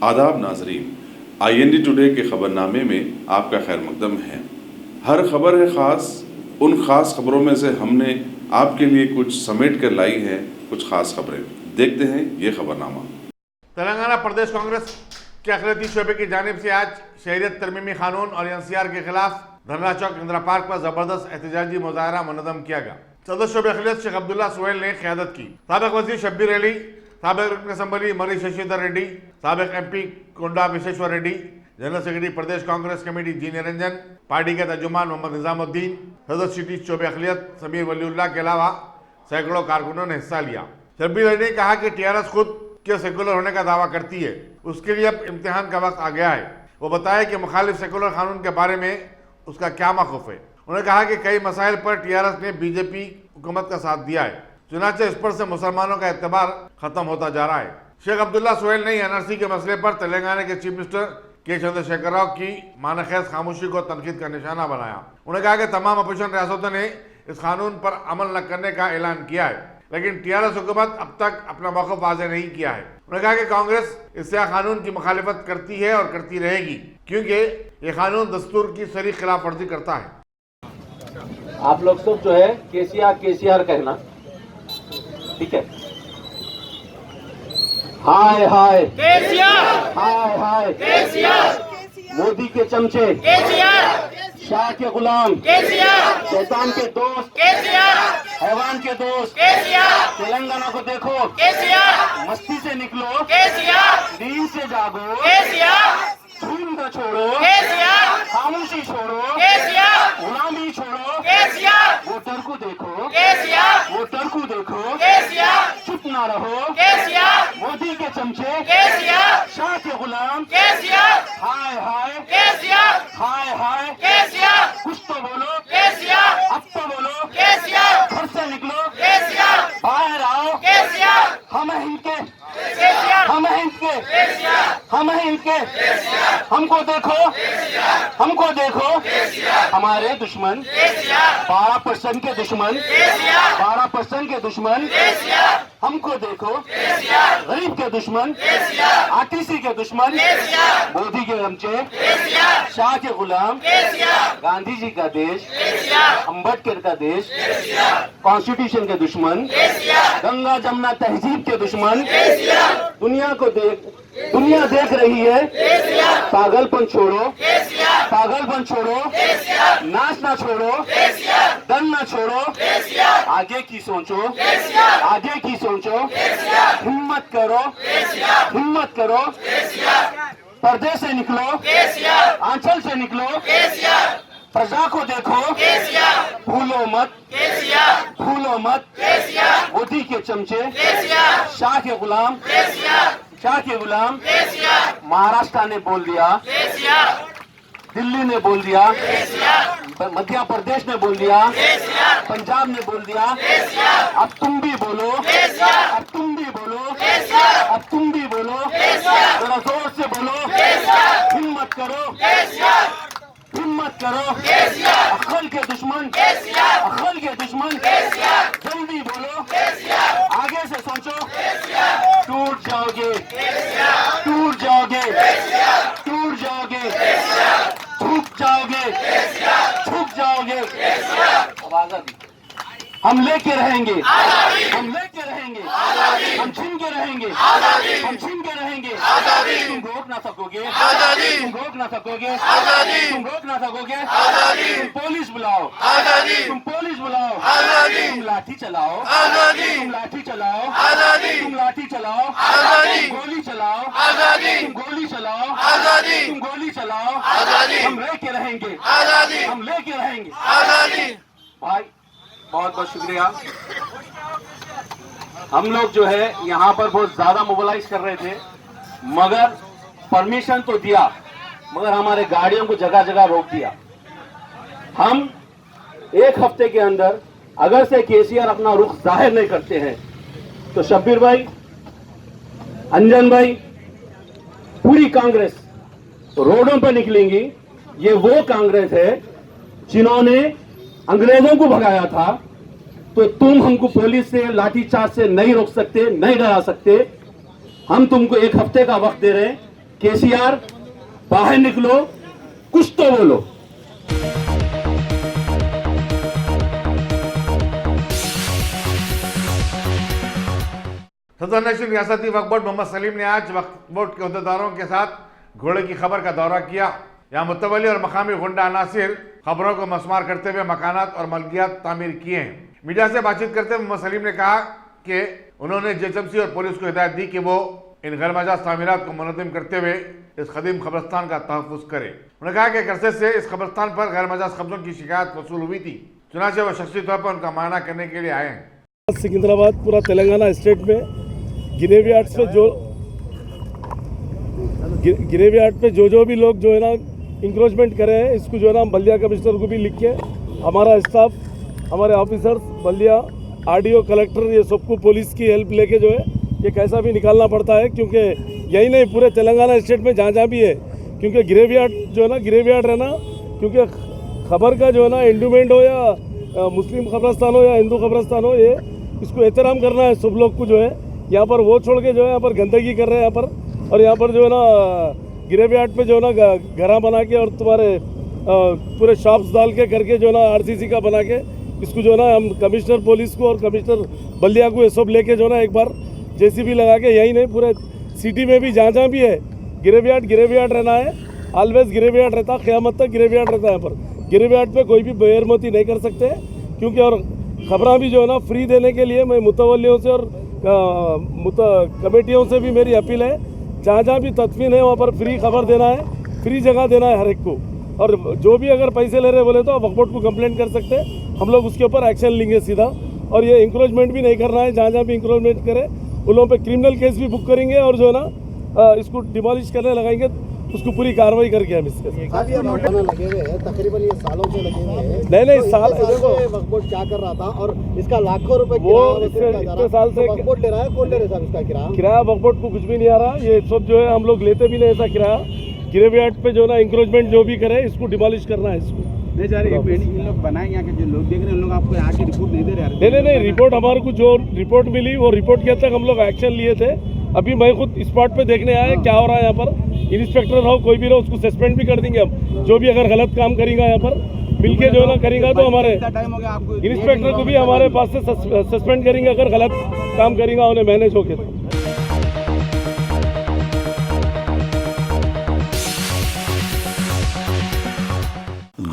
आदाब नाजरीन, IND today के खबरनामे में आपका खैर मकदम है। हर खबर है ख़ास। उन ख़ास खबरों में से हमने आपके लिए कुछ समेट कर लाई हैं कुछ ख़ास खबरें। देखते हैं ये खबरनामा। तेलंगाना प्रदेश कांग्रेस के अखिलती शोबे की जानिब से आज शहरियत तरमीमी कानून और NCR के खिलाफ धरना चौक इंदिरा पार्क पर जबरदस्त एहतजाजी मुजाहरा मुनज़्ज़म किया गया। सदर शोबे अखिलत शेख अब्दुल्ला सुहेल ने क़यादत की। साबिक़ वज़ीर शब्बीर अली, साबिक़ रुकन असम्बली मरी शशिधर रेड्डी, साबिक़ MP कोंडा विश्वेश्वर रेड्डी, जनरल सेक्रेटरी प्रदेश कांग्रेस कमेटी जी निरंजन, पार्टी के तर्जुमान मोहम्मद निज़ामुद्दीन, सदर सिटी शोबे अखिलत समीर वलीउल्लाह के अलावा सैकड़ों कारकुनों ने हिस्सा लिया। शब्बीर अली ने कहा कि TRS खुद के सेकुलर होने का दावा करती है, उसके लिए अब इम्तिहान का वक्त आ गया है। वो बताया कि मुखालिफ सेकुलर कानून के बारे में उसका क्या मौक़िफ़ है। उन्होंने कहा कि कई मसाइल पर TRS ने BJP हुकूमत का साथ दिया है, चुनाचे इस पर से मुसलमानों का एतबार खत्म होता जा रहा है। शेख अब्दुल्ला सुहेल ने NRC के मसले पर तेलंगाना के चीफ मिनिस्टर के चंद्रशेखर राव की मानखेज खामोशी को तनकीद का निशाना बनाया। उन्होंने कहा कि तमाम अपोजिशन रियासतों ने इस कानून पर अमल न करने का ऐलान किया है, लेकिन TRS हुकूमत अब तक अपना मौक़िफ़ वाज़ेह नहीं किया है। उन्होंने कहा कि कांग्रेस इस कानून की मुखालिफत करती है और करती रहेगी, क्योंकि ये कानून दस्तूर की सरी खिलाफ वर्जी करता है। आप लोग सब जो है केसीआर कहना, ठीक है? हाय हाय केसीआर, हाय हाय केसीआर, मोदी के चमचे केसीआर, शाह के गुलाम केसीआर, शैतान के दोस्त केसीआर, हैवान के दोस्त केसीआर, तेलंगाना को देखो केसीआर, मस्ती से निकलो केसीआर, नींद से जागो केसीआर, झूम न छोड़ो केसीआर, खामोशी छोड़ो केसीआर, गुलामी छोड़ो केसीआर, वोटर को देखो केसीआर, वोटर को देखो केसीआर, चुप ना रहो केसीआर, मोदी के चमचे केसीआर, शाह के गुलाम केसीआर, हाय हाय केसीआर, हाय हाय केसीआर, कुछ तो बोलो केसीआर, अब तो बोलो केसीआर, घर से निकलो केसीआर, बाहर आओ केसीआर, हम हैं इनके केसीआर, हम हैं इनके केसीआर, हम हैं इनके केसीआर, हमको देखो हमको देखो हमारे दुश्मन 12% के दुश्मन 12% के दुश्मन, हमको देखो गरीब के दुश्मन, RTC के दुश्मन, मोदी के चमचे, शाह के गुलाम, गांधी जी का देश, अम्बेडकर का देश, कॉन्स्टिट्यूशन के दुश्मन, गंगा जमुना तहजीब के दुश्मन, दुनिया देख रही है। पागलपन छोड़ो, पागलपन छोड़ो, नाचना छोड़ो, डर ना छोड़ो, आगे की सोचो, आगे की सोचो, हिम्मत करो, हिम्मत करो, पर्दे से निकलो, आंचल से निकलो, प्रजा को देखो, भूलो मत, भूलो मत, मोदी के चमचे, शाह के गुलाम, शाह के गुलाम, महाराष्ट्र ने बोल दिया, दिल्ली ने बोल दिया, मध्य प्रदेश ने बोल दिया, पंजाब ने बोल दिया, अब तुम भी बोलो, अब तुम भी बोलो, अब तुम भी बोलो, जरा जोर से बोलो, हिम्मत करो, हिम्मत करो, अक्ल के दुश्मन, अक्ल के दुश्मन, जल्दी बोलो, आगे से सोचो, टूट जाओगे, टूट जाओगे, टूट जाओगे, झुक जाओगे, झुक जाओगे। आवाज आ दी। हम लेके रहेंगे, हम लेके रहेंगे, हम छीन के रहेंगे, हम छीन के रहेंगे, तुम रोक ना सकोगे, तुम रोक ना सकोगे, तुम रोक ना सकोगे, तुम पुलिस बुलाओ, तुम पुलिस बुलाओ, तुम लाठी चलाओ, तुम लाठी चलाओ, तुम लाठी चलाओ, गोली चलाओ, तुम गोली चलाओ, तुम गोली चलाओ, हम लेके रहेंगे, हम लेके रहेंगे। भाई बहुत बहुत शुक्रिया। हम लोग जो है यहाँ पर बहुत ज्यादा मोबिलाइज कर रहे थे, मगर परमिशन तो दिया, मगर हमारे गाड़ियों को जगह जगह रोक दिया। हम एक हफ्ते के अंदर अगर से केसीआर अपना रुख जाहिर नहीं करते हैं तो शब्बीर भाई, अंजन भाई, पूरी कांग्रेस रोडों पर निकलेंगी। ये वो कांग्रेस है जिन्होंने अंग्रेजों को भगाया था, तो तुम हमको पुलिस से लाठीचार्ज से नहीं रोक सकते, नहीं डरा सकते। हम तुमको एक हफ्ते का वक्त दे रहे हैं, केसीआर बाहर निकलो, कुछ तो बोलो। सदर नशीन रियासती वक्फ बोर्ड मोहम्मद सलीम ने आज वक्फ बोर्ड के अहदेदारों के साथ घोड़े की खबर का दौरा किया। यहाँ मुतवल्ली और मकामी गुंडा अनासिर खबरों को मस्मार करते हुए मकानात और मलकियात तामीर किए हैं। मीडिया से बातचीत करते हुए मोहम्मद सलीम ने कहा कि उन्होंने जेएचएमसी और पुलिस को हिदायत दी कि वो इन गैर मजाज तामीरात को मुनज़्ज़म करते हुए इस कदीम कब्रिस्तान का तहफ़्फ़ुज़ करे। उन्होंने कहा कि एक अरसे से इस कब्रिस्तान पर गैर मजाज कब्जों की शिकायत वसूल हुई थी, चुनाचे वो शख्सी तौर पर उनका मायना करने के लिए आए हैं। सिकंदराबाद पूरा तेलंगाना स्टेट में ग्रेवयार्ड्स पे जो भी लोग जो है ना इंक्रोचमेंट करे हैं, इसको जो है ना हम बल्दिया कमिश्नर को भी लिख के हमारा स्टाफ, हमारे ऑफिसर्स, बल्दिया आरडीओ, कलेक्टर, ये सबको पुलिस की हेल्प लेके जो है ये कैसा भी निकालना पड़ता है, क्योंकि यही नहीं पूरे तेलंगाना स्टेट में जहाँ भी है, क्योंकि ग्रेवयार्ड जो है ना ग्रेवयार्ड रहना, क्योंकि खबर का जो है ना एंडोमेंट हो या मुस्लिम कब्रिस्तान हो या हिंदू कब्रिस्तान हो, ये इसको एहतराम करना है सब लोग को। जो है यहाँ पर वो छोड़ के जो है यहाँ पर गंदगी कर रहे हैं यहाँ पर, और यहाँ पर जो है ना ग्रेवयार्ड पे जो है ना घरा बना के और तुम्हारे पूरे शॉप्स डाल के करके जो है ना आरसीसी का बना के, इसको जो है ना हम कमिश्नर पुलिस को और कमिश्नर बल्दिया को ये सब लेके जो है ना एक बार जेसीबी लगा के, यही नहीं पूरे सिटी में भी जहाँ भी है ग्रेवयार्ड रहना है, ऑलवेज ग्रेवयार्ड रहता, क़यामत तक ग्रेवयार्ड रहता है। यहाँ पर ग्रेवयार्ड पे कोई भी बेरमती नहीं कर सकते, क्योंकि और खबरें भी जो है ना फ्री देने के लिए मैं मुतवल्लियों से और कमेटियों से भी मेरी अपील है, जहाँ भी तदफीन है वहाँ पर फ्री खबर देना है, फ्री जगह देना है हर एक को, और जो भी अगर पैसे ले रहे बोले तो वक्फ बोर्ड को कंप्लेंट कर सकते हैं, हम लोग उसके ऊपर एक्शन लेंगे सीधा। और ये इंक्रोचमेंट भी नहीं करना है, जहाँ भी इंक्रोचमेंट करे उन लोगों पे क्रिमिनल केस भी बुक करेंगे, और जो है ना इसको डिमोलिश करने लगाएंगे, उसको पूरी कार्रवाई करके हम इसके लगे हुए हैं, तकरीबन ये सालों से लगे हुए हैं। नहीं साल वक्फ बोर्ड क्या कर रहा था, और इसका लाखों रुपए वो इतने साल से वक्फ बोर्ड ले रहा है, कौन ले रहा है साहब इसका किराया? वक्फ बोर्ड को कुछ भी नहीं आ रहा, ये सब जो है हम लोग लेते भी नहीं ऐसा किराया। ग्रेवयार्ड पे जो ना इंक्रोचमेंट जो भी करे इसको डिमोलिश करना है, इसको नहीं जा रहे इन लोग बनाए यहाँ के जो लोग देख रहे हैं, उन लोग आपको यहाँ की रिपोर्ट नहीं दे रहे? नहीं रिपोर्ट हमारे को जो रिपोर्ट मिली वो रिपोर्ट के तक हम लोग एक्शन लिए थे। अभी मैं खुद स्पॉट पे देखने आया क्या हो रहा है यहाँ पर, इंस्पेक्टर रहो कोई भी रहो उसको सस्पेंड भी कर देंगे हम, जो भी अगर गलत काम करेगा यहाँ पर मिलके जो ना करेगा तो हमारे इंस्पेक्टर को भी हमारे पास से सस्पेंड करेंगे अगर गलत काम करेगा उन्हें मैनेज होके।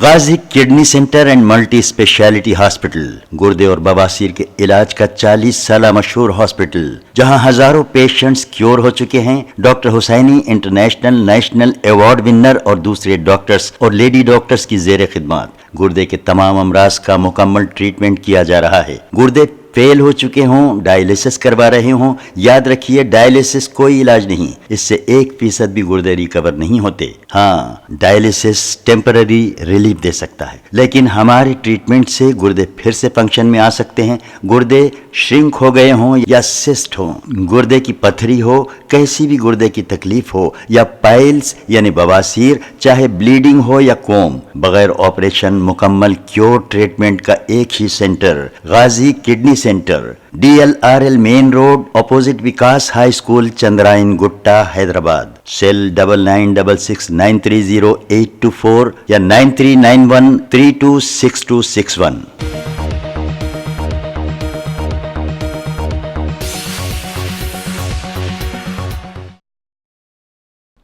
Ghazi kidney centre and multi speciality hospital गुर्दे और बवासीर के इलाज का 40 साल मशहूर हॉस्पिटल, जहां हजारों पेशेंट्स क्योर हो चुके हैं। Doctor Husaini international national award winner और दूसरे डॉक्टर्स और लेडी डॉक्टर्स की जेर खिदमत गुर्दे के तमाम अमराज का मुकम्मल ट्रीटमेंट किया जा रहा है। गुर्दे फेल हो चुके हों, डायलिसिस करवा रहे हों, याद रखिए डायलिसिस कोई इलाज नहीं, इससे 1% भी गुर्दे रिकवर नहीं होते। हाँ, डायलिसिस टेम्पररी रिलीफ दे सकता है, लेकिन हमारे ट्रीटमेंट से गुर्दे फिर से फंक्शन में आ सकते हैं। गुर्दे श्रिंक हो गए हों या सिस्ट हो, गुर्दे की पथरी हो, कैसी भी गुर्दे की तकलीफ हो, या पाइल्स यानी बवासीर, चाहे ब्लीडिंग हो या कोम, बगैर ऑपरेशन मुकम्मल क्योर ट्रीटमेंट का एक ही centre, Ghazi kidney centre, DLRL main road, opposite Vikas high school, Chandrayan Gutta, Hyderabad. Cell 9966930824 या 9391326261।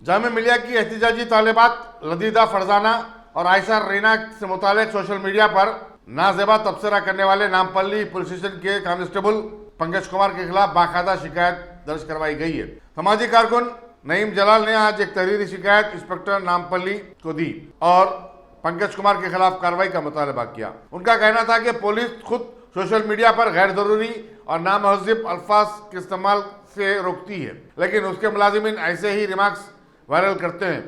जामिया मिलिया की एहतिजाजी तालिबात लदीदा फरजाना और आयशा रीना से मुतालिक सोशल मीडिया पर नाजेबा तबसरा करने वाले नामपल्ली पुलिस स्टेशन के कांस्टेबल पंकज कुमार के खिलाफ बाकायदा शिकायत दर्ज करवाई गई है। समाजी कारकुन नईम जलाल ने आज एक तहरीरी शिकायत इंस्पेक्टर नामपल्ली को दी और पंकज कुमार के खिलाफ कार्रवाई का मुतालबा किया। उनका कहना था कि पुलिस खुद सोशल मीडिया पर गैर जरूरी और नामहज़िब अल्फाज के इस्तेमाल से रोकती है, लेकिन उसके मुलाजिमीन ऐसे ही रिमार्क्स वायरल करते हैं,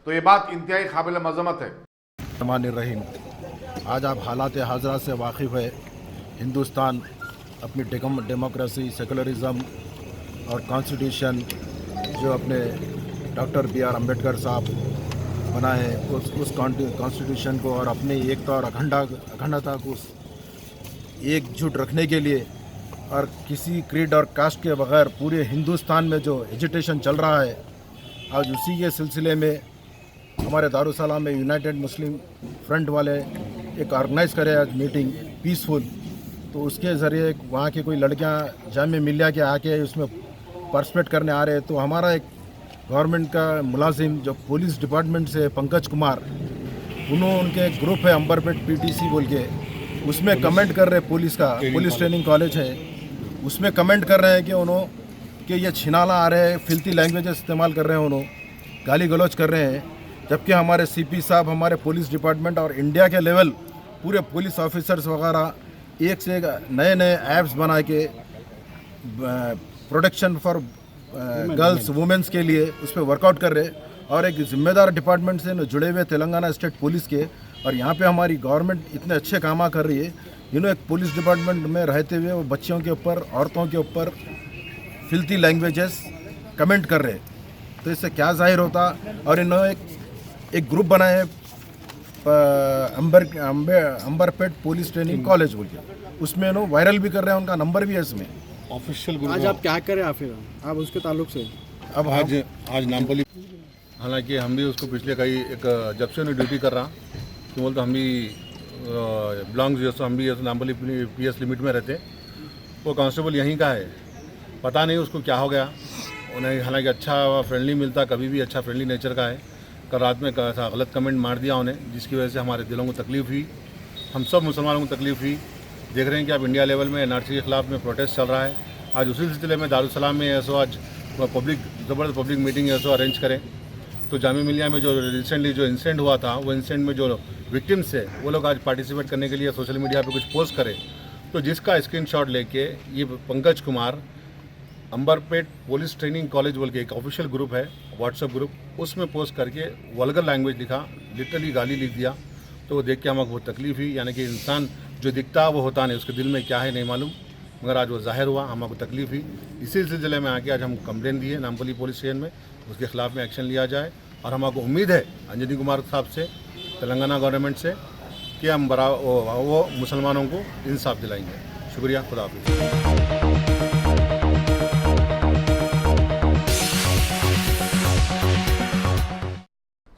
तो ये बात इंतहाई काबिल मज़म्मत है। रहीम, आज आप हालात हाजरा से वाकिफ़ है। हिंदुस्तान अपनी डेमोक्रेसी, सेकुलरिज्म और कॉन्स्टिट्यूशन जो अपने डॉक्टर BR अम्बेडकर साहब बनाए, उस कॉन्स्टिट्यूशन को और अपनी एकता और अखंडता को एकजुट रखने के लिए और किसी क्रीड और कास्ट के बगैर पूरे हिंदुस्तान में जो एजिटेशन चल रहा है, आज उसी के सिलसिले में हमारे दारुसलाम में यूनाइटेड मुस्लिम फ्रंट वाले एक ऑर्गेनाइज करे आज मीटिंग पीसफुल। तो उसके ज़रिए वहाँ की कोई लड़कियाँ जामिया मिलिया के आके उसमें पार्टिसिपेट करने आ रहे हैं। तो हमारा एक गवर्नमेंट का मुलाजिम जो पुलिस डिपार्टमेंट से पंकज कुमार, उनके एक ग्रुप है अंबरपेट पीटीसी बोल के, उसमें कमेंट कर रहे पुलिस ट्रेनिंग कॉलेज है, उसमें कमेंट कर रहे हैं कि ये छिनाला आ रहे हैं, फिल्थी लैंग्वेजेस इस्तेमाल कर रहे हैं, गाली गलौज कर रहे हैं। जबकि हमारे सीपी साहब, हमारे पुलिस डिपार्टमेंट और इंडिया के लेवल पूरे पुलिस ऑफिसर्स वगैरह एक से एक नए नए ऐप्स बना के प्रोटेक्शन फॉर गर्ल्स वुमेंस के लिए उस पर वर्कआउट कर रहे। और एक जिम्मेदार डिपार्टमेंट से जुड़े हुए तेलंगाना स्टेट पुलिस के, और यहाँ पे हमारी गवर्नमेंट इतने अच्छे काम कर रही है। एक पुलिस डिपार्टमेंट में रहते हुए वो बच्चियों के ऊपर, औरतों के ऊपर फिल्थी लैंग्वेजेस कमेंट कर रहे। तो इससे क्या जाहिर होता। और इन्होंने एक ग्रुप बनाए अंबरपेट पुलिस ट्रेनिंग कॉलेज बोल के, उसमें वायरल भी कर रहे हैं, उनका नंबर भी है इसमें ऑफिशियल ग्रुप। आज आप क्या करें फिर आप उसके ताल्लुक से? अब आज नामपल्ली, हालांकि हम भी उसको पिछले जब से उन्हें ड्यूटी कर रहा तो बोलते हम भी बिलोंग्स जैसे हम भी नामपल्ली पीएस लिमिट में रहते। वो कांस्टेबल यहीं का है, पता नहीं उसको क्या हो गया। उन्हें हालांकि अच्छा फ्रेंडली मिलता, कभी भी अच्छा फ्रेंडली नेचर का है। कल रात में ऐसा गलत कमेंट मार दिया उन्हें, जिसकी वजह से हमारे दिलों को तकलीफ़ हुई, हम सब मुसलमानों को तकलीफ़ हुई। देख रहे हैं कि अब इंडिया लेवल में एनआरसी के ख़िलाफ़ में प्रोटेस्ट चल रहा है। आज उसी सिलसिले में दारुसलाम में ऐसो आज ज़बरदस्त पब्लिक मीटिंग ऐसो अरेंज करें। तो जामिया मिलिया में जो रिसेंटली जो इंसिडेंट हुआ था, वो इंसिडेंट में जो विक्टिम्स है वो लोग आज पार्टिसिपेट करने के लिए सोशल मीडिया पे कुछ पोस्ट करें। तो जिसका स्क्रीनशॉट लेके ये Pankaj Kumar Amberpet police training college बोल के एक ऑफिशियल ग्रुप है, व्हाट्सएप ग्रुप, उसमें पोस्ट करके वल्गर लैंग्वेज लिखा, लिटरली गाली लिख दिया। तो वो देख के हमें बहुत तकलीफ हुई। यानी कि इंसान जो दिखता वो होता नहीं, उसके दिल में क्या है नहीं मालूम, मगर आज वो जाहिर हुआ, हमको तकलीफ हुई। इसी सिलसिले में आके आज हम कंप्लेन दिए नामपल्ली पुलिस स्टेशन में, उसके खिलाफ में एक्शन लिया जाए। और हमको उम्मीद है अंजनी कुमार साहब से, तेलंगाना गवर्नमेंट से, कि हम वो मुसलमानों को इंसाफ दिलाएंगे। शुक्रिया, खुदा हाफिज़।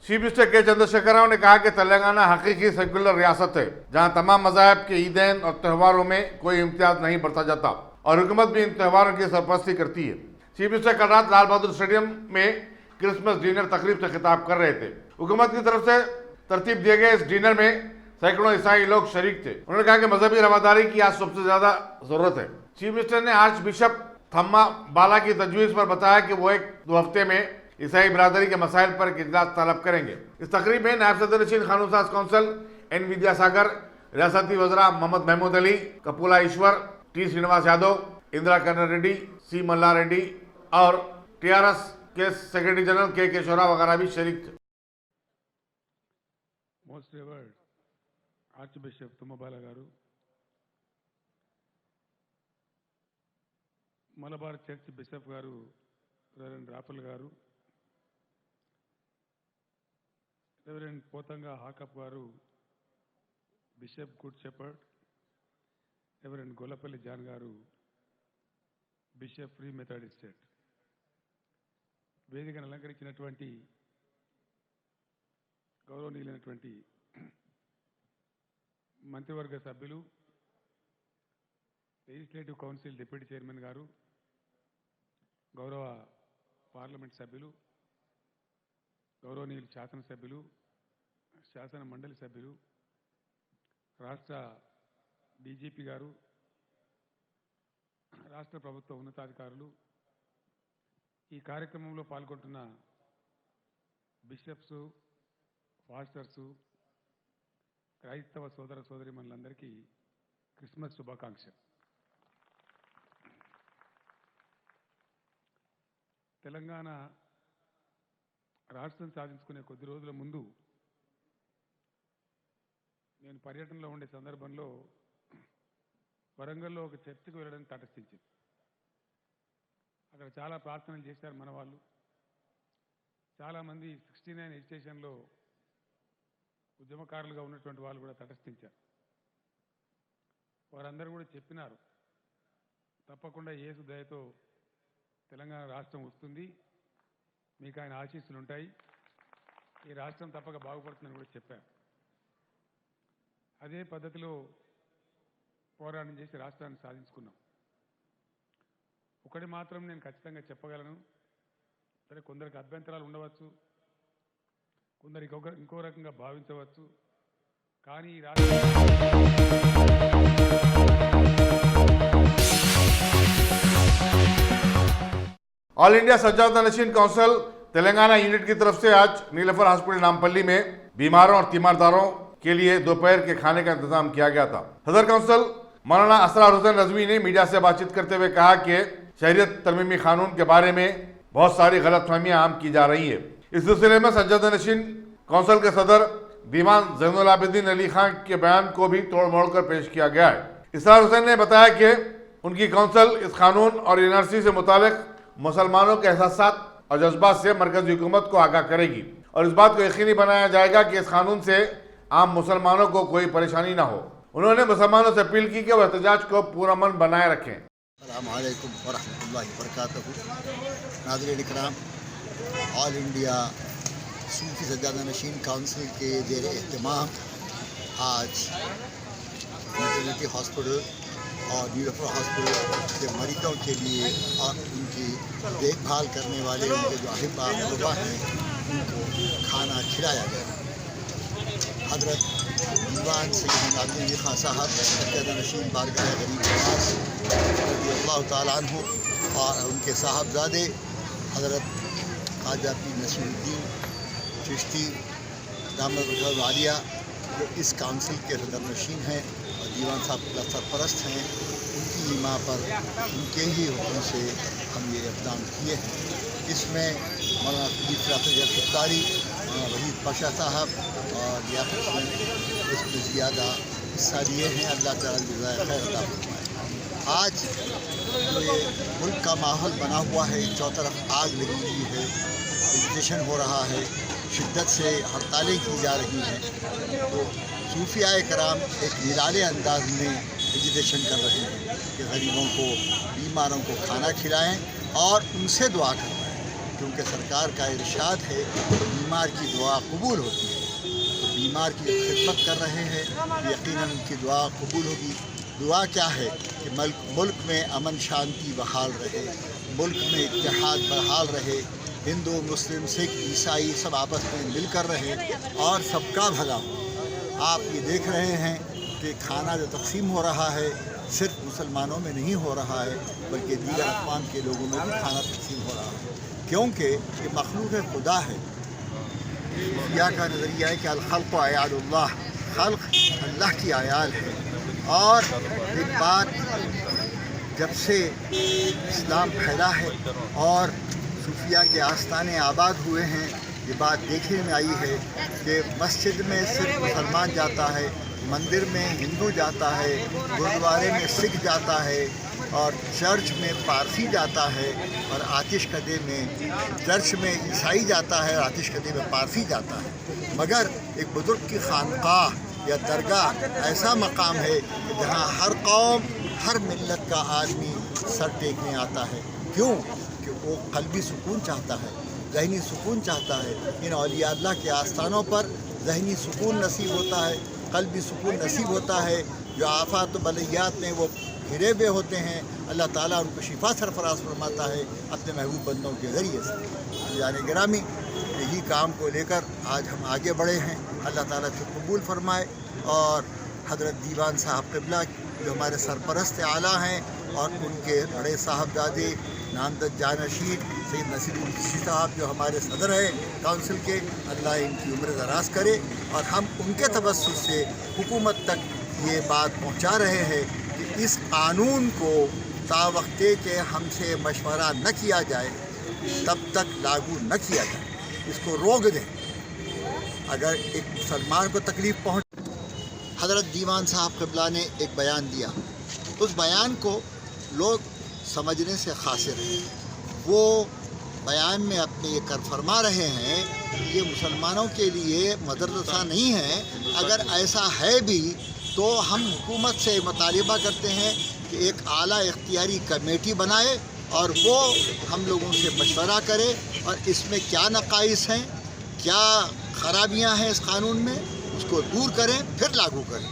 चीफ मिनिस्टर के चंद्रशेखर राव ने कहा कि तेलंगाना हकीकी सेक्युलर रियासत है, जहां तमाम मज़ाहब के ईदैन और त्योहारों में कोई इम्तियाज नहीं बरता जाता और हुकूमत भी इन त्योहारों की सरपरस्ती करती है। चीफ मिनिस्टर कल रात लाल बहादुर स्टेडियम में क्रिसमस डिनर तकरीब से खिताब कर रहे थे। हुकूमत की तरफ से तरतीब दिए गए इस डिनर में सैकड़ों ईसाई लोग शरीक थे। उन्होंने कहा कि मजहबी रवादारी की आज सबसे ज्यादा जरूरत है। चीफ मिनिस्टर ने आर्च बिशप थम्मा बाला की तजवीज़ पर बताया कि वो 1-2 हफ्ते में ईसाई बिरादरी के मसाइल पर इजलास तलब करेंगे। इस तकरीब में नायब सदर नशीन कानून साज कौंसल एन विद्यासागर, रियासती वज़रा मोहम्मद महमूद अली, कपूला ईश्वर, टी श्रीनिवास यादव, इंदिरा कर्ण रेड्डी, सी मल्ला रेड्डी और टीआरएस के सेक्रेटरी जनरल के केशवराव वगैरह भी शरीक थे। Most reverend archbishop Thummabala గారు, మలబార్ చర్చ్ బిషప్ గారు రెవరెండ్ రాఫెల్ గారు, రెవరెండ్ పోతంగా హాకప్ గారు, bishop Good Shepherd, reverend Gollapalli John గారు, బిషప్ ఫ్రీ మెథడిస్ట్ స్టేట్, వేదికను అలంకరించినటువంటి గౌరవనీయులైనటువంటి మంత్రివర్గ సభ్యులు, లెజిస్లేటివ్ కౌన్సిల్ డిప్యూటీ చైర్మన్ గారు, గౌరవ పార్లమెంట్ సభ్యులు, గౌరవనీయులు శాసనసభ్యులు, శాసన మండలి సభ్యులు, రాష్ట్ర డీజీపీ గారు, రాష్ట్ర ప్రభుత్వ ఉన్నతాధికారులు, ఈ కార్యక్రమంలో పాల్గొంటున్న బిషప్స్, పాస్టర్సు, క్రైస్తవ సోదర సోదరీమణులందరికీ క్రిస్మస్ శుభాకాంక్షలు. తెలంగాణ రాష్ట్రం సాధించుకునే కొద్ది రోజుల ముందు నేను పర్యటనలో ఉండే సందర్భంలో వరంగల్లో ఒక చర్చికి వెళ్ళడానికి తటస్థించింది. అక్కడ చాలా ప్రార్థనలు చేశారు మన వాళ్ళు. చాలామంది 69 ఎడ్యుకేషన్లో ఉద్యమకారులుగా ఉన్నటువంటి వాళ్ళు కూడా తటస్థించారు. వారందరూ కూడా చెప్పినారు, తప్పకుండా యేసు దయతో తెలంగాణ రాష్ట్రం వస్తుంది, మీకు ఆయన ఆశీస్సులు ఉంటాయి. ఈ రాష్ట్రం తప్పక బాగుపడుతుందని కూడా చెప్పారు. అదే పద్ధతిలో పోరాటం చేసి రాష్ట్రాన్ని సాధించుకున్నాం. ఒకటి మాత్రం నేను ఖచ్చితంగా చెప్పగలను, సరే కొందరికి అభ్యంతరాలు ఉండవచ్చు, కొందరికి ఇంకో రకంగా భావించవచ్చు, కానీ ఈ all India Sajjada Nashin council Telangana unit की तरफ से आज नीलोफर हॉस्पिटल नामपल्ली में बीमारों और तीमारदारों के लिए दोपहर के खाने का इंतजाम किया गया था। सदर काउंसिल मौलाना असरार हुसैन रजवी ने मीडिया से बातचीत करते हुए कहा कि शहरियत तरमीमी कानून के बारे में बहुत सारी गलतफहमियां आम की जा रही है। इस सिलसिले में सज्जादा नशीन काउंसिल के सदर दीवान ज़ैनुल आबिदीन अली खान के बयान को भी तोड़ मोड़ कर पेश किया गया है। असरार हुसैन ने बताया कि उनकी काउंसिल इस कानून और एनआरसी से मुतालिक मुसलमानों के एहसास और जज्बात से मरकजी हुकूमत को आगाह करेगी और इस बात को यकीनी बनाया जाएगा कि इस कानून से आम मुसलमानों को कोई परेशानी ना हो। उन्होंने मुसलमानों से अपील की कि वह एहतजाज को पूरा मन बनाए रखें। अस्सलामुअलैकुम वरहमतुल्लाहि वबरकातुहू। नाज़रीन इकराम, ऑल इंडिया सूफी सज्जादा नशीन काउंसिल के ज़ेर एहतमाम आज मैटरनिटी हॉस्पिटल और नीलोफर हॉस्पिटल के मरीजों के लिए और उनकी देखभाल करने वाले उनके जो अहिब्बा तलबा हैं उनको खाना खिलाया गया। हज़रत दीवान सैयद अली खान साहब सज्जादा नशीन बारगाह गरीब नवाज रज़ियल्लाहु ताला अन्हु और उनके साहबजादे हज़रत ख्वाजा पीर नसीरुद्दीन चिश्ती दामद वालिया जो इस काउंसिल के सदर नशीन हैं और दीवान साहब का सरपरस्त हैं, उनकी ईमा पर उनके ही हुक्म से हम ये इक़दाम किए हैं। इसमें मौलाना फ़िफ्तारी, मौलाना वहीद पाशा साहब और लियाकत में इसमें ज़्यादा हिस्सा लिए हैं। अल्लाह ताला जज़ाए खैर अता फरमाए। आज जो ये मुल्क का माहौल बना हुआ है, चौ तरफ आग लगी हुई है, एजुकेशन हो रहा है, शिद्दत से हड़तालें की जा रही हैं, तो सूफियाए कराम एक निराले अंदाज में एजुकेशन कर रहे हैं कि गरीबों को, बीमारों को खाना खिलाएं और उनसे दुआ करवाएं, क्योंकि सरकार का इरशाद है बीमार की दुआ कबूल होती है। तो बीमार की खिदमत कर रहे हैं, यकीनन उनकी दुआ कबूल होगी। दुआ क्या है कि मुल्क में अमन शांति बहाल रहे, मुल्क में इत्तेहाद बहाल रहे, हिंदू मुस्लिम सिख ईसाई सब आपस में मिलकर रहे और सबका भला हो। आप ये देख रहे हैं कि खाना जो तकसीम हो रहा है सिर्फ मुसलमानों में नहीं हो रहा है, बल्कि दीगर अक़वाम के लोगों में भी खाना तकसीम हो रहा है, क्योंकि ये मखलूक़ खुदा है। सूफिया का नज़रिया है कि अल-खल्क़ु अयालुल्लाह, खल्क़ अल्लाह की आयाल है। और एक बात, जब से इस्लाम फैला है और सूफिया के आस्थाने आबाद हुए हैं, ये बात देखने में आई है कि मस्जिद में सिर्फ मुसलमान जाता है, मंदिर में हिंदू जाता है, गुरुद्वारे में सिख जाता है और चर्च में पारसी जाता है और आतिशकदे में चर्च में ईसाई जाता है और आतिशकदे में पारसी जाता है। मगर एक बुजुर्ग की खानकाह या दरगाह ऐसा मकाम है कि जहाँ हर कौम, हर मिल्लत का आदमी सर टेकने आता है। क्यों? कि वो क़ल्बी सुकून चाहता है, ज़हनी सुकून चाहता है। इन औलिया अल्लाह के आस्थानों पर ज़हनी सुकून नसीब होता है, क़ल्बी सुकून नसीब होता है। जो आफ़ात व बलियात में वो घिरे हुए होते हैं, अल्लाह ताला उनको शिफा सरफराज फरमाता है अपने महबूब बंदों के ज़रिए से। यानी गिरामी, यही काम को लेकर आज हम आगे बढ़े हैं। अल्लाह ताला से कबूल फरमाए और हज़रत दीवान साहब क़िबला जो हमारे सरपरस्त आला हैं और उनके बड़े साहबजादे नामजद जानशीन सैयद नसीरुद्दीन साहब जो हमारे सदर हैं काउंसिल के, अल्लाह इनकी उम्र दराज करे और हम उनके तवस्सुत से हुकूमत तक ये बात पहुंचा रहे हैं कि इस कानून को तावक्ते के हमसे मशवरा न किया जाए तब तक लागू न किया जाए, इसको रोक दें। अगर एक मुसलमान को तकलीफ़ पहुँच, हज़रत दीवान साहब क़िबला ने एक बयान दिया, उस बयान को लोग समझने से क़ासिर हैं। वो बयान में अपने ये कर फरमा रहे हैं ये मुसलमानों के लिए मदरसा नहीं है। अगर ऐसा है भी तो हम हुकूमत से मुतालिबा करते हैं कि एक आला इख्तियारी कमेटी बनाए और वो हम लोगों से मशवरा करे और इसमें क्या नकाइस हैं, क्या खराबियां हैं इस कानून में, उसको दूर करें, फिर लागू करें।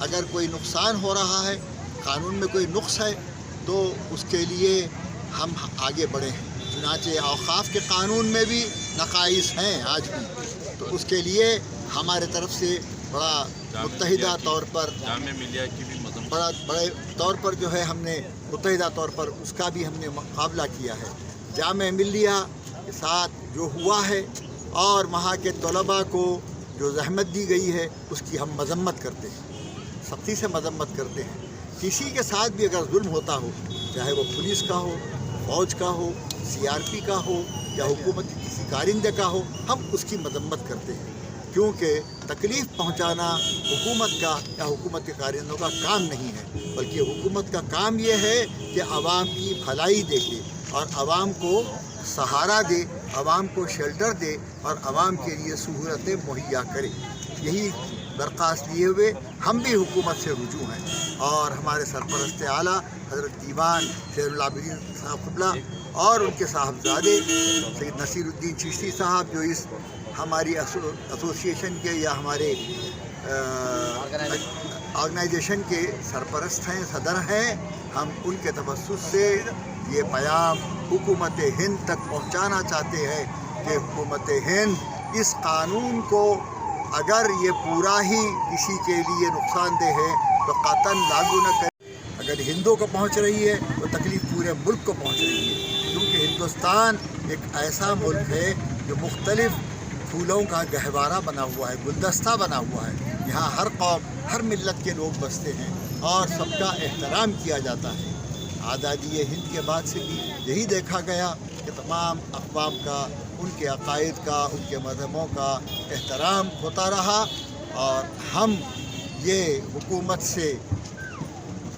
अगर कोई नुकसान हो रहा है, कानून में कोई नुक्स है, तो उसके लिए हम आगे बढ़े हैं। चुनांचे औक़ाफ़ के कानून में भी नकाइस हैं आज भी, तो उसके लिए हमारे तरफ से बड़ा मुत्तहिदा तौर पर बड़े तौर पर जो है हमने मुत्तहिदा तौर पर उसका भी हमने मुकाबला किया है। जामे मिल्लिया के साथ जो हुआ है और वहाँ के तलबा को जो जहमत दी गई है उसकी हम मजम्मत करते हैं, सख्ती से मजम्मत करते हैं। किसी के साथ भी अगर जुल्म होता हो, चाहे वो पुलिस का हो, फौज का हो, CRP का हो या हुकूमत की किसी कारिंदे का हो, हम उसकी मजम्मत करते हैं, क्योंकि तकलीफ़ पहुंचाना हुकूमत का या हुकूमत के कारिंदों का काम नहीं है, बल्कि हुकूमत का काम ये है कि आवाम की भलाई देखे और आवाम को सहारा दे, आवाम को शेल्टर दे और आवाम के लिए सहूलतें मुहैया करे। यही दरख्वास्त लिए हुए हम भी हुकूमत से रुजू हैं और हमारे सरपरस्त आला हज़रत दीवान शेरुल आबिदीन साहब क़िबला और उनके साहबजादे सैयद नसीरुद्दीन चिश्ती साहब जो इस हमारी एसोसिएशन के या हमारे ऑर्गेनाइजेशन के सरपरस्त हैं, सदर हैं, हम उनके तवस्सुस से ये पैगाम हुकूमत हिंद तक पहुंचाना चाहते हैं कि हुकूमत हिंद इस कानून को अगर ये पूरा ही किसी के लिए नुकसानदेह है तो कतई लागू न करें। अगर हिंदुओं को पहुंच रही है तो तकलीफ़ पूरे मुल्क को पहुंच रही है, क्योंकि हिंदुस्तान एक ऐसा मुल्क है जो मुख्तलिफ़ फूलों का गहवारा बना हुआ है, गुलदस्ता बना हुआ है। यहाँ हर कौम, हर मिल्लत के लोग बसते हैं और सबका एहतराम किया जाता है। आज़ादी हिंद के बाद से भी यही देखा गया कि तमाम अक़वाम का, उनके अक़ायद का, उनके मज़हबों का एहतराम होता रहा और हम ये हुकूमत से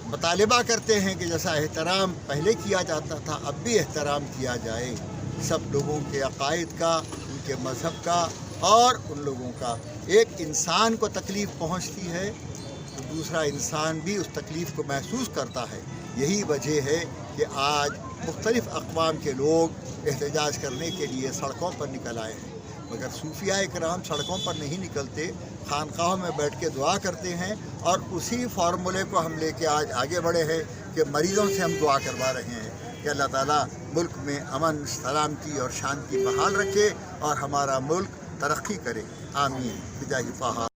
मुतालिबा करते हैं कि जैसा एहतराम पहले किया जाता था अब भी एहतराम किया जाए, सब लोगों के अक़ायद का, उनके मज़हब का और उन लोगों का। एक इंसान को तकलीफ़ पहुंचती है तो दूसरा इंसान भी उस तकलीफ़ को महसूस करता है। यही वजह है कि आज मुख्तलिफ़ अक़वाम के लोग एहतजाज करने के लिए सड़कों पर निकल आए हैं, मगर सूफिया इकराम सड़कों पर नहीं निकलते, खानकाहों में बैठ के दुआ करते हैं और उसी फार्मूले को हम लेके आज आगे बढ़े हैं कि मरीज़ों से हम दुआ करवा रहे हैं कि अल्लाह ताला मुल्क में अमन, सलामती और शांति बहाल रखे और हमारा मुल्क तरक्की करे। आमीन बिजाही फ़ाहा।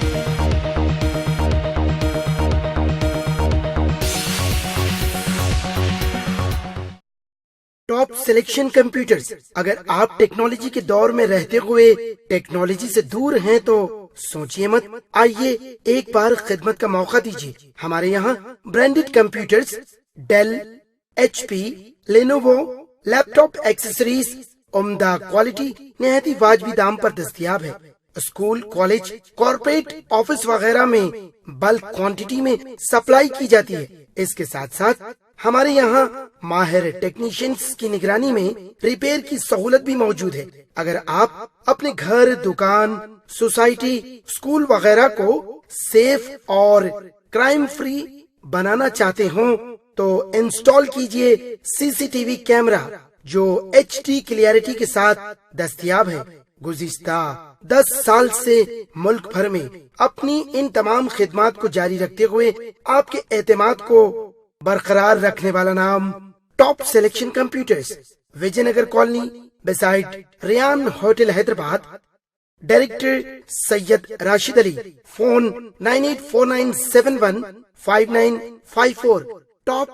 Top selection computers. अगर आप टेक्नोलॉजी के दौर में रहते हुए टेक्नोलॉजी से दूर हैं तो सोचिए मत, आइए एक बार खिदमत का मौका दीजिए। हमारे यहाँ branded computers Dell, HP, Lenovo, laptop accessories उम्दा क्वालिटी निहायत ही वाजबी दाम पर दस्तयाब है। स्कूल, कॉलेज, कॉर्पोरेट, ऑफिस वगैरह में बल्क क्वांटिटी में सप्लाई की जाती है। इसके साथ साथ हमारे यहाँ माहिर टेक्नीशियंस की निगरानी में रिपेयर की सहूलत भी मौजूद है। अगर आप अपने घर, दुकान, सोसाइटी, स्कूल वगैरह को सेफ और क्राइम फ्री बनाना चाहते हो तो इंस्टॉल कीजिए CCTV कैमरा जो HD क्लियरिटी के साथ दस्तयाब है। गुज़िश्ता 10 साल से मुल्क भर में अपनी इन तमाम खिदमात को जारी रखते हुए आपके एतमाद को बरकरार रखने वाला नाम top selection computers, Vijayanagar colony beside Riyan hotel Hyderabad. Director Syed Rashid Ali. Phone 9849715954। Top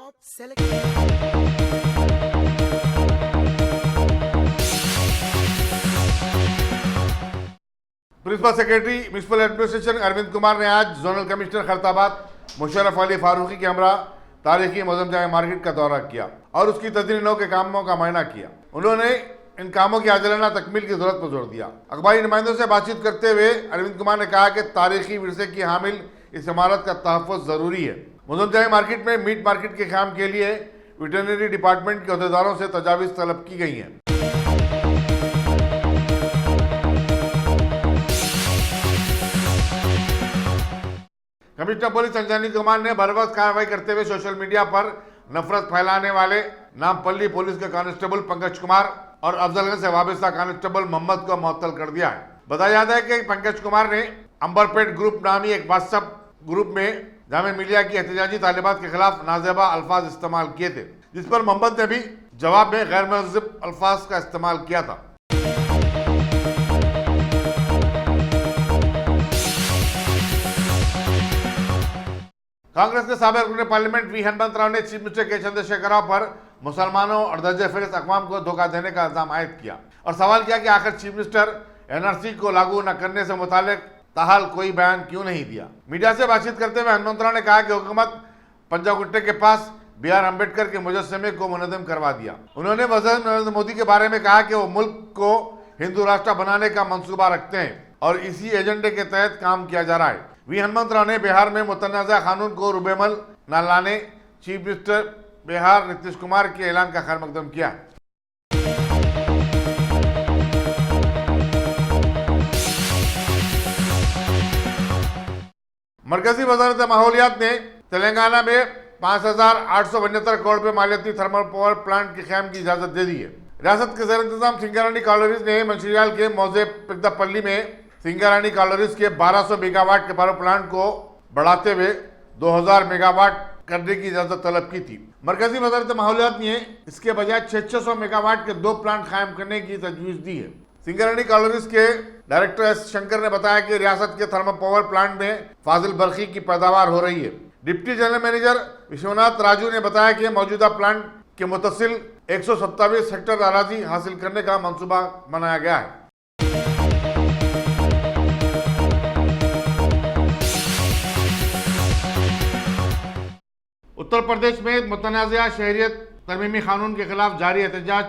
principal secretary municipal administration Arvind Kumar ने आज जोनल कमिश्नर खैरताबाद मुशर्रफ अली फारूकी के हमरा तारीखी मौजम जाए मार्केट का दौरा किया और उसकी तदरीनों के कामों का मायना किया। उन्होंने इन कामों की आजलाना तकमील की जरूरत पर जोर दिया। अखबारी नुमाइंदों से बातचीत करते हुए अरविंद कुमार ने कहा कि तारीखी विरसे की हामिल इस इमारत का तहफ़्फ़ुज़ ज़रूरी है। मौजम जाए मार्केट में मीट मार्केट के काम के लिए वेटरनरी डिपार्टमेंट के अहदेदारों से तजावीज़ तलब की गई हैं। कमिश्नर पुलिस संजनी कुमार ने बर वक्त कार्रवाई करते हुए सोशल मीडिया पर नफरत फैलाने वाले नामपल्ली पुलिस के कांस्टेबल पंकज कुमार और अफजलगंज से वाबस्ता कांस्टेबल मोहम्मद को मुअत्तल कर दिया है। बताया जाता है कि पंकज कुमार ने अंबरपेट ग्रुप नामी एक व्हाट्सएप ग्रुप में जामिया मिलिया की एहतजाजी तालिबात के खिलाफ नाजेबा अल्फाज इस्तेमाल किए थे, जिस पर मोहम्मद ने भी जवाब में गैर महज़ब अल्फाज का इस्तेमाल किया था। कांग्रेस के साबिक़ रुकन पार्लियामेंट वी हनुमंत राव ने चीफ मिनिस्टर के चंद्रशेखर राव पर मुसलमानों और दर्जे फहरिस्त अक़वाम को धोखा देने का इल्जाम आयद किया और सवाल किया कि आखिर चीफ मिनिस्टर एनआरसी को लागू न करने से मुतालिक ताहाल कोई बयान क्यों नहीं दिया। मीडिया से बातचीत करते हुए हनुमंत राव ने कहा कि हुकूमत पंजागुट्टे के पास BR अम्बेडकर के मुजस्समे को मुनज़्ज़म करवा दिया। उन्होंने वज़ीर नरेंद्र मोदी के बारे में कहा कि वो मुल्क को हिंदू राष्ट्र बनाने का मंसूबा रखते हैं और इसी एजेंडे के तहत काम किया जा रहा है। वी हनुमंत राव ने बिहार में मुतनाज़ा कानून को रुबेमल न लाने चीफ मिनिस्टर बिहार नीतीश कुमार के ऐलान का खैर मकदम किया। मरकजी वजारत माहौलियात ने तेलंगाना में 5,872 करोड़ रुपए मालियती थर्मल पावर प्लांट के क़याम की इजाजत दे दी है। रियासत के ज़ेर इंतजाम सिंगारानी कॉलोनीज ने मंचिरियाल के मौजे पिकदापल्ली में सिंगारानी कॉलोनीज के 1200 मेगावाट के पावर प्लांट को बढ़ाते हुए 2000 मेगावाट करने की इजाजत तलब की थी। मरकजी वजारत माहौलियात ने इसके बजाय 600 मेगावाट के 2 प्लांट कायम करने की तजवीज़ दी है। सिंगारानी कॉलोनीज के डायरेक्टर एस शंकर ने बताया कि रियासत के थर्मल पावर प्लांट में फाजिल बरखी की पैदावार हो रही है। Deputy general manager Vishwanath Raju ने बताया कि मौजूदा प्लांट के मुतसिल 127 हेक्टेयर अराजी हासिल करने का मंसूबा बनाया गया है। उत्तर प्रदेश में मुतनाज़ा शहरियत तरमीमी कानून के खिलाफ जारी एहतजाज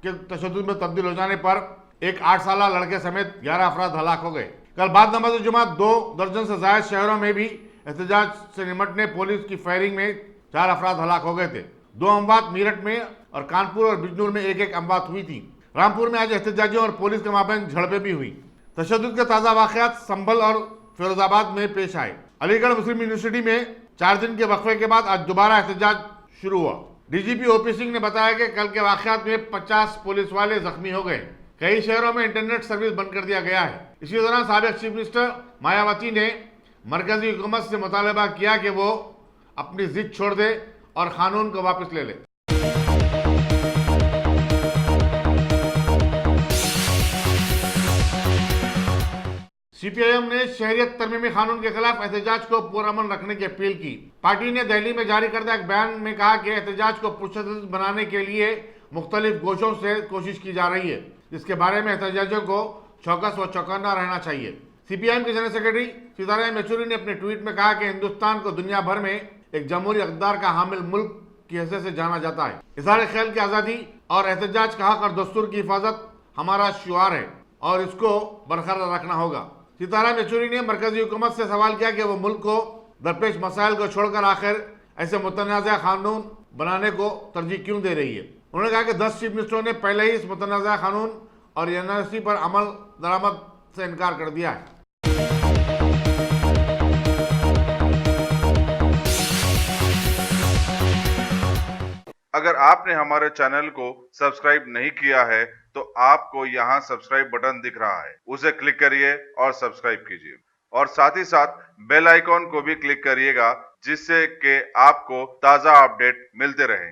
के तशद्दुद में तब्दील हो जाने पर एक 8 साला लड़के समेत 11 अफराद हलाक हो गए। कल बाद नमाज जुमा 2 दर्जन से ज्यादा शहरों में भी एहतजाज से निमटने पुलिस की फायरिंग में 4 अफराद हलाक हो गए थे। 2 अमवात मीरठ में और कानपुर और बिजनौर में एक अमवात हुई थी। रामपुर में आज एहतजाजियों और पुलिस के माबैन झड़पें भी हुई। तशद्दुद के ताज़ा वाक़यात संभल और फिरोजाबाद में पेश आए। अलीगढ़ मुस्लिम यूनिवर्सिटी में 4 दिन के वक्फे के बाद आज दोबारा एहतजाज शुरू हुआ। डीजीपी OP सिंह ने बताया कि कल के वाक़यात में 50 पुलिस वाले जख्मी हो गए। कई शहरों में इंटरनेट सर्विस बंद कर दिया गया है। इसी दौरान साबिक़ चीफ मिनिस्टर मायावती ने मरकजी हुकूमत से मुतालबा किया कि वो अपनी जिद छोड़ दे और कानून को वापस ले ले। CPIM ने शहरियत तरमीमी कानून के खिलाफ एहतजाज को पुरअमन रखने की अपील की। पार्टी ने दिल्ली में जारी करदा एक बयान में कहा कि एहतजाज को पुरअसर बनाने के लिए मुख्तलिफ गोशों से कोशिश की जा रही है, जिसके बारे में एहतजाजियों को चौकस व चौकन्ना रहना चाहिए। CPIM के जनरल सेक्रेटरी सीताराम येचुरी ने अपने ट्वीट में कहा कि हिंदुस्तान को दुनिया भर में एक जमहूरी इक़्तिदार का हामिल मुल्क की हैसियत से जाना जाता है। इज़हार ख्याल की आज़ादी और एहतजाज का हक और दस्तूर की हिफाजत हमारा शुआर है और इसको बरकरार रखना होगा। सीताराम येचुरी ने मरकजी हुकूमत से सवाल किया कि वो मुल्क को दरपेश मसाइल को छोड़कर आखिर ऐसे मुतनाज़ा कानून बनाने को तरजीह क्यों दे रही है। उन्होंने कहा कि 10 चीफ मिनिस्टरों ने पहले ही इस मुतनाज़ा कानून और NRC पर अमल दरामद से इनकार कर दिया है। अगर आपने हमारे चैनल को सब्सक्राइब नहीं किया है तो आपको यहाँ सब्सक्राइब बटन दिख रहा है, उसे क्लिक करिए और सब्सक्राइब कीजिए और साथ ही साथ बेल आइकॉन को भी क्लिक करिएगा, जिससे कि आपको ताज़ा अपडेट मिलते रहें।